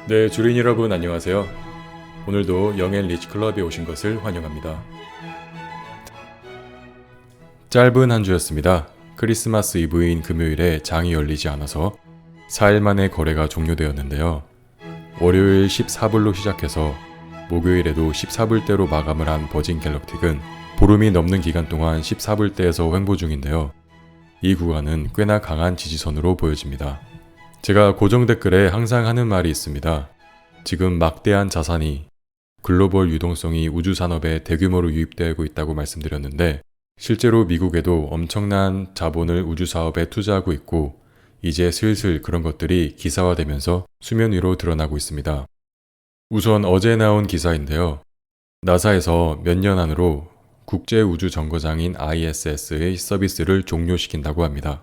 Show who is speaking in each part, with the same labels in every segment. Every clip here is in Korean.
Speaker 1: 네, 주린 여러분 안녕하세요. 오늘도 영앤 리치 클럽에 오신 것을 환영합니다. 짧은 한 주였습니다. 크리스마스 이브인 금요일에 장이 열리지 않아서 4일 만에 거래가 종료되었는데요. 월요일 14불로 시작해서 목요일에도 14불대로 마감을 한 버진 갤럭틱은 보름이 넘는 기간 동안 14불대에서 횡보 중인데요. 이 구간은 꽤나 강한 지지선으로 보여집니다. 제가 고정 댓글에 항상 하는 말이 있습니다. 지금 막대한 자산이 글로벌 유동성이 우주 산업에 대규모로 유입되고 있다고 말씀드렸는데 실제로 미국에도 엄청난 자본을 우주 사업에 투자하고 있고 이제 슬슬 그런 것들이 기사화되면서 수면 위로 드러나고 있습니다. 우선 어제 나온 기사인데요. 나사에서 몇 년 안으로 국제우주정거장인 ISS의 서비스를 종료시킨다고 합니다.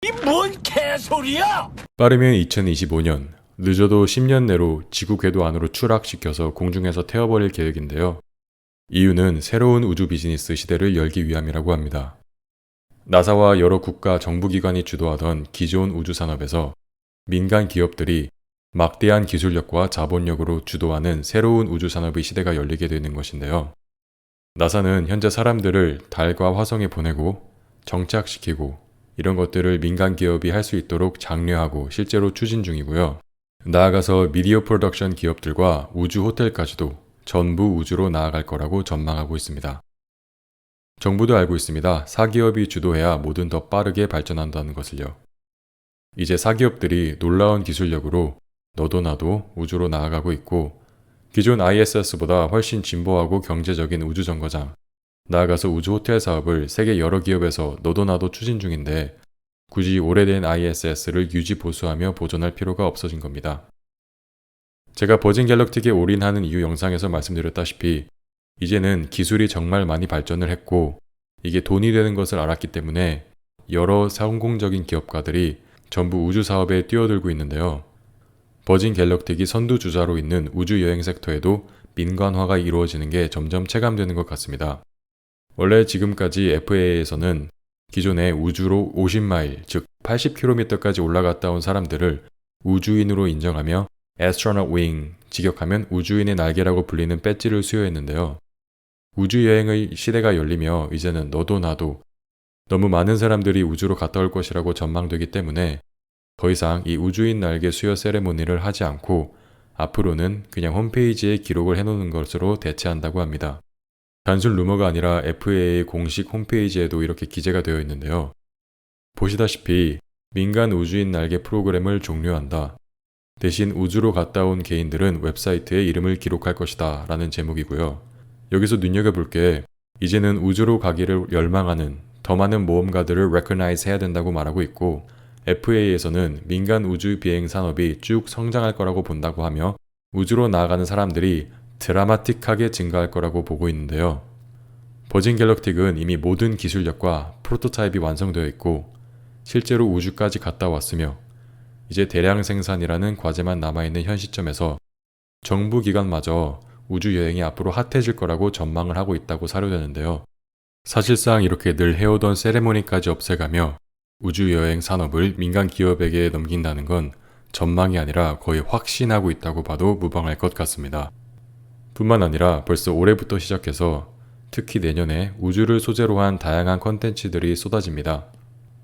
Speaker 2: 이 뭔 개소리야!
Speaker 1: 빠르면 2025년, 늦어도 10년 내로 지구 궤도 안으로 추락시켜서 공중에서 태워버릴 계획인데요. 이유는 새로운 우주 비즈니스 시대를 열기 위함이라고 합니다. 나사와 여러 국가 정부기관이 주도하던 기존 우주 산업에서 민간 기업들이 막대한 기술력과 자본력으로 주도하는 새로운 우주 산업의 시대가 열리게 되는 것인데요. 나사는 현재 사람들을 달과 화성에 보내고 정착시키고 이런 것들을 민간 기업이 할 수 있도록 장려하고 실제로 추진 중이고요. 나아가서 미디어 프로덕션 기업들과 우주 호텔까지도 전부 우주로 나아갈 거라고 전망하고 있습니다. 정부도 알고 있습니다. 사기업이 주도해야 뭐든 더 빠르게 발전한다는 것을요. 이제 사기업들이 놀라운 기술력으로 너도 나도 우주로 나아가고 있고 기존 ISS보다 훨씬 진보하고 경제적인 우주정거장, 나아가서 우주 호텔 사업을 세계 여러 기업에서 너도 나도 추진 중인데 굳이 오래된 ISS를 유지 보수하며 보존할 필요가 없어진 겁니다. 제가 버진 갤럭틱에 올인하는 이유 영상에서 말씀드렸다시피 이제는 기술이 정말 많이 발전을 했고 이게 돈이 되는 것을 알았기 때문에 여러 성공적인 기업가들이 전부 우주 사업에 뛰어들고 있는데요. 버진 갤럭틱이 선두주자로 있는 우주 여행 섹터에도 민간화가 이루어지는 게 점점 체감되는 것 같습니다. 원래 지금까지 FAA에서는 기존에 우주로 50마일, 즉 80km까지 올라갔다 온 사람들을 우주인으로 인정하며 Astronaut Wing, 직역하면 우주인의 날개라고 불리는 배지를 수여했는데요. 우주여행의 시대가 열리며 이제는 너도 나도 너무 많은 사람들이 우주로 갔다 올 것이라고 전망되기 때문에 더 이상 이 우주인 날개 수여 세레모니를 하지 않고 앞으로는 그냥 홈페이지에 기록을 해놓는 것으로 대체한다고 합니다. 단순 루머가 아니라 FAA 공식 홈페이지에도 이렇게 기재가 되어 있는데요. 보시다시피 민간 우주인 날개 프로그램을 종료한다. 대신 우주로 갔다 온 개인들은 웹사이트에 이름을 기록할 것이다 라는 제목이고요. 여기서 눈여겨볼 게 이제는 우주로 가기를 열망하는 더 많은 모험가들을 recognize 해야 된다고 말하고 있고 FAA에서는 민간 우주 비행 산업이 쭉 성장할 거라고 본다고 하며 우주로 나아가는 사람들이 드라마틱하게 증가할 거라고 보고 있는데요. 버진 갤럭틱은 이미 모든 기술력과 프로토타입이 완성되어 있고 실제로 우주까지 갔다 왔으며 이제 대량 생산이라는 과제만 남아있는 현 시점에서 정부 기관마저 우주 여행이 앞으로 핫해질 거라고 전망을 하고 있다고 사료되는데요. 사실상 이렇게 늘 해오던 세레모니까지 없애가며 우주 여행 산업을 민간 기업에게 넘긴다는 건 전망이 아니라 거의 확신하고 있다고 봐도 무방할 것 같습니다. 뿐만 아니라 벌써 올해부터 시작해서 특히 내년에 우주를 소재로 한 다양한 컨텐츠들이 쏟아집니다.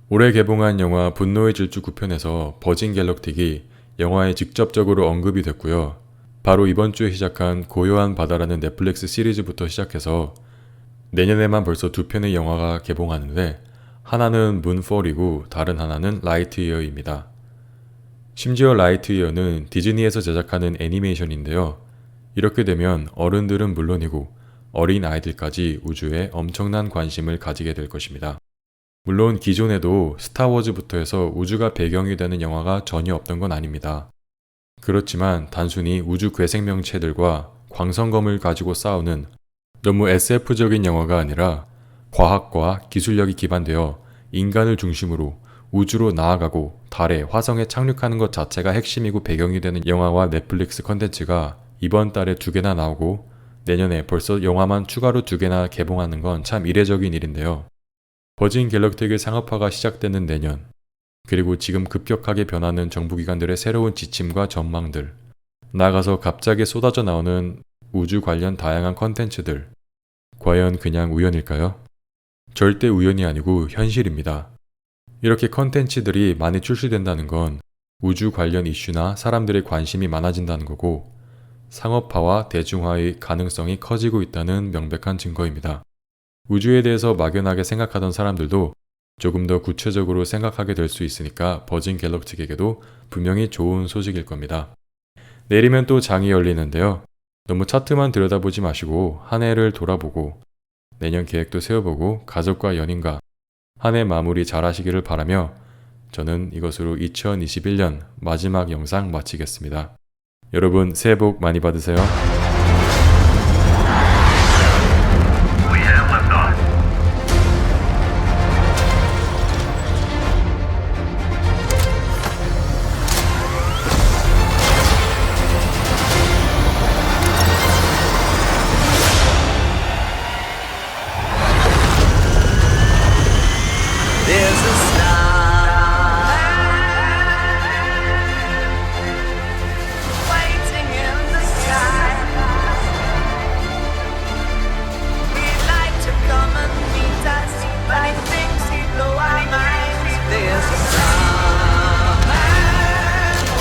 Speaker 1: 올해 개봉한 영화 분노의 질주 9편에서 버진 갤럭틱이 영화에 직접적으로 언급이 됐고요. 바로 이번 주에 시작한 고요한 바다라는 넷플릭스 시리즈부터 시작해서 내년에만 벌써 2편의 영화가 개봉하는데 하나는 문폴이고 다른 하나는 라이트이어입니다. 심지어 라이트이어는 디즈니에서 제작하는 애니메이션인데요. 이렇게 되면 어른들은 물론이고 어린 아이들까지 우주에 엄청난 관심을 가지게 될 것입니다. 물론 기존에도 스타워즈부터 해서 우주가 배경이 되는 영화가 전혀 없던 건 아닙니다. 그렇지만 단순히 우주 괴생명체들과 광선검을 가지고 싸우는 너무 SF적인 영화가 아니라 과학과 기술력이 기반되어 인간을 중심으로 우주로 나아가고 달에 화성에 착륙하는 것 자체가 핵심이고 배경이 되는 영화와 넷플릭스 컨텐츠가 이번 달에 2개나 나오고 내년에 벌써 영화만 추가로 2개나 개봉하는 건 참 이례적인 일인데요. 버진 갤럭틱의 상업화가 시작되는 내년, 그리고 지금 급격하게 변하는 정부기관들의 새로운 지침과 전망들, 나가서 갑자기 쏟아져 나오는 우주 관련 다양한 컨텐츠들. 과연 그냥 우연일까요? 절대 우연이 아니고 현실입니다. 이렇게 컨텐츠들이 많이 출시된다는 건 우주 관련 이슈나 사람들의 관심이 많아진다는 거고 상업화와 대중화의 가능성이 커지고 있다는 명백한 증거입니다. 우주에 대해서 막연하게 생각하던 사람들도 조금 더 구체적으로 생각하게 될 수 있으니까 버진 갤럭틱에게도 분명히 좋은 소식일 겁니다. 내일이면 또 장이 열리는데요. 너무 차트만 들여다보지 마시고 한 해를 돌아보고 내년 계획도 세워보고 가족과 연인과 한 해 마무리 잘 하시기를 바라며 저는 이것으로 2021년 마지막 영상 마치겠습니다. 여러분 새해 복 많이 받으세요.
Speaker 3: There's a star waiting in the sky. We'd like to come and meet us, but he thinks he'd blow our minds. There's a star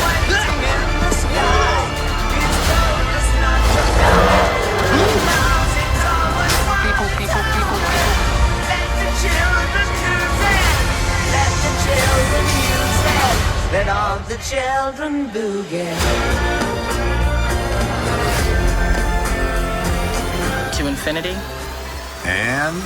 Speaker 3: waiting in the sky. He's told us not to fly. Now it's always people. Let the children use it. Let the children use it. Let all the children boogie.
Speaker 4: To infinity
Speaker 2: And